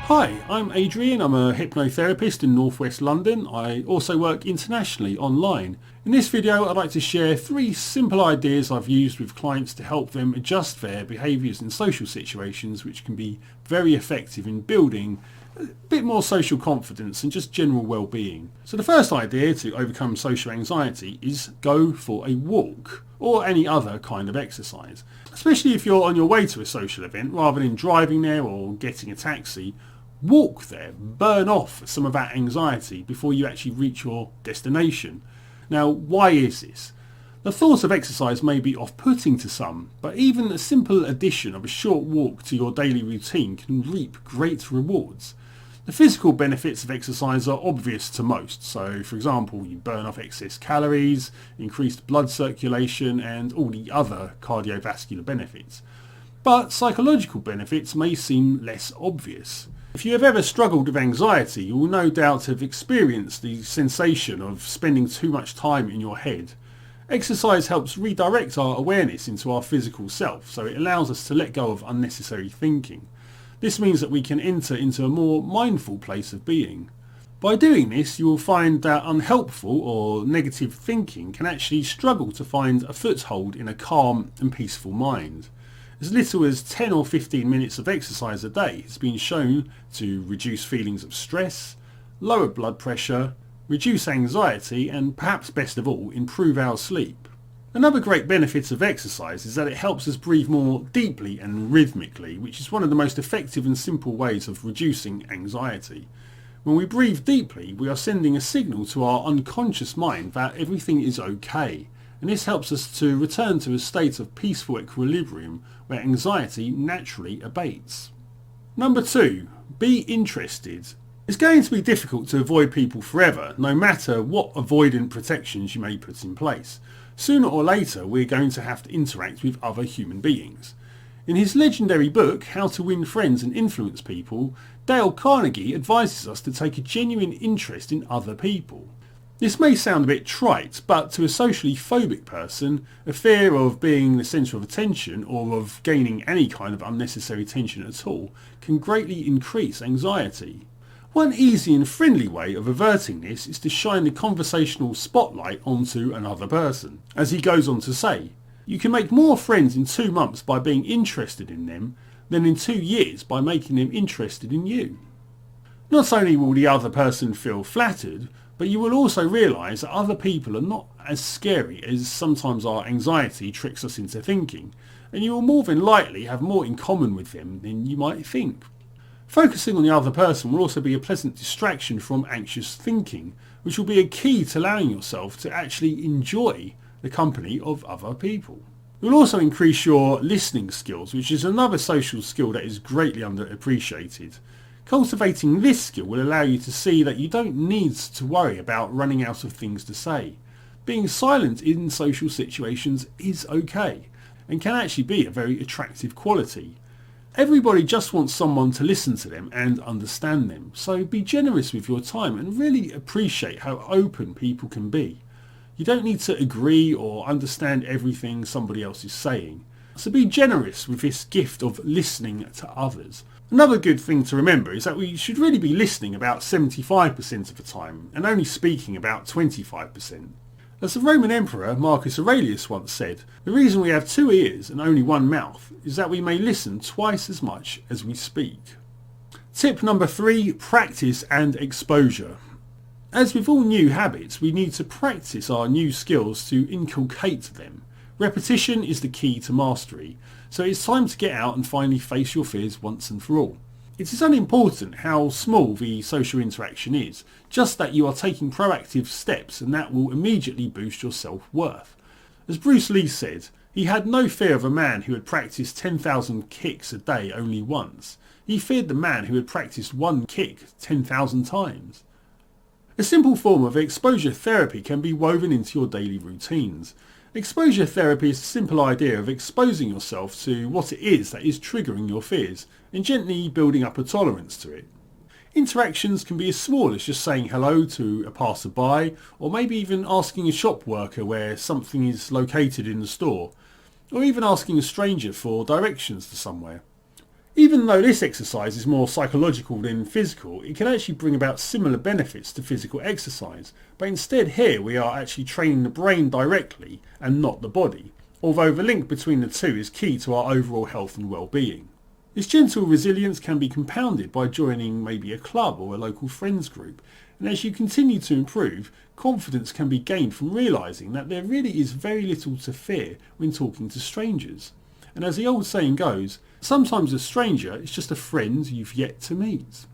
Hi, I'm Adrian. I'm a hypnotherapist in northwest London. I also work internationally online. In this video I'd like to share 3 simple ideas I've used with clients to help them adjust their behaviours in social situations, which can be very effective in building a bit more social confidence and just general well-being. So the first idea to overcome social anxiety is go for a walk or any other kind of exercise. Especially if you're on your way to a social event rather than driving there or getting a taxi. Walk there, burn off some of that anxiety before you actually reach your destination. Now, why is this? The thought of exercise may be off-putting to some, but even a simple addition of a short walk to your daily routine can reap great rewards. The physical benefits of exercise are obvious to most, so for example you burn off excess calories, increased blood circulation and all the other cardiovascular benefits. But psychological benefits may seem less obvious. If you have ever struggled with anxiety, you will no doubt have experienced the sensation of spending too much time in your head. Exercise helps redirect our awareness into our physical self, so it allows us to let go of unnecessary thinking. This means that we can enter into a more mindful place of being. By doing this, you will find that unhelpful or negative thinking can actually struggle to find a foothold in a calm and peaceful mind. As little as 10 or 15 minutes of exercise a day has been shown to reduce feelings of stress, lower blood pressure, reduce anxiety and perhaps best of all, improve our sleep. Another great benefit of exercise is that it helps us breathe more deeply and rhythmically, which is one of the most effective and simple ways of reducing anxiety. When we breathe deeply, we are sending a signal to our unconscious mind that everything is okay. And this helps us to return to a state of peaceful equilibrium where anxiety naturally abates. Number 2, be interested. It's going to be difficult to avoid people forever, no matter what avoidant protections you may put in place. Sooner or later, we're going to have to interact with other human beings. In his legendary book, How to Win Friends and Influence People, Dale Carnegie advises us to take a genuine interest in other people. This may sound a bit trite, but to a socially phobic person, a fear of being the centre of attention or of gaining any kind of unnecessary attention at all can greatly increase anxiety. One easy and friendly way of averting this is to shine the conversational spotlight onto another person. As he goes on to say, you can make more friends in 2 months by being interested in them than in 2 years by making them interested in you. Not only will the other person feel flattered, but you will also realise that other people are not as scary as sometimes our anxiety tricks us into thinking, and you will more than likely have more in common with them than you might think. Focusing on the other person will also be a pleasant distraction from anxious thinking, which will be a key to allowing yourself to actually enjoy the company of other people. It will also increase your listening skills, which is another social skill that is greatly underappreciated. Cultivating this skill will allow you to see that you don't need to worry about running out of things to say. Being silent in social situations is okay and can actually be a very attractive quality. Everybody just wants someone to listen to them and understand them, so be generous with your time and really appreciate how open people can be. You don't need to agree or understand everything somebody else is saying, so be generous with this gift of listening to others. Another good thing to remember is that we should really be listening about 75% of the time and only speaking about 25%. As the Roman Emperor Marcus Aurelius once said, the reason we have 2 ears and only 1 mouth is that we may listen twice as much as we speak. Tip number 3, practice and exposure. As with all new habits, we need to practice our new skills to inculcate them. Repetition is the key to mastery, so it's time to get out and finally face your fears once and for all. It is unimportant how small the social interaction is, just that you are taking proactive steps and that will immediately boost your self-worth. As Bruce Lee said, he had no fear of a man who had practiced 10,000 kicks a day only once. He feared the man who had practiced 1 kick 10,000 times. A simple form of exposure therapy can be woven into your daily routines. Exposure therapy is the simple idea of exposing yourself to what it is that is triggering your fears and gently building up a tolerance to it. Interactions can be as small as just saying hello to a passerby, or maybe even asking a shop worker where something is located in the store, or even asking a stranger for directions to somewhere. Even though this exercise is more psychological than physical, it can actually bring about similar benefits to physical exercise, but instead here we are actually training the brain directly and not the body, although the link between the two is key to our overall health and well-being. This gentle resilience can be compounded by joining maybe a club or a local friends group, and as you continue to improve, confidence can be gained from realising that there really is very little to fear when talking to strangers. And as the old saying goes, sometimes a stranger is just a friend you've yet to meet.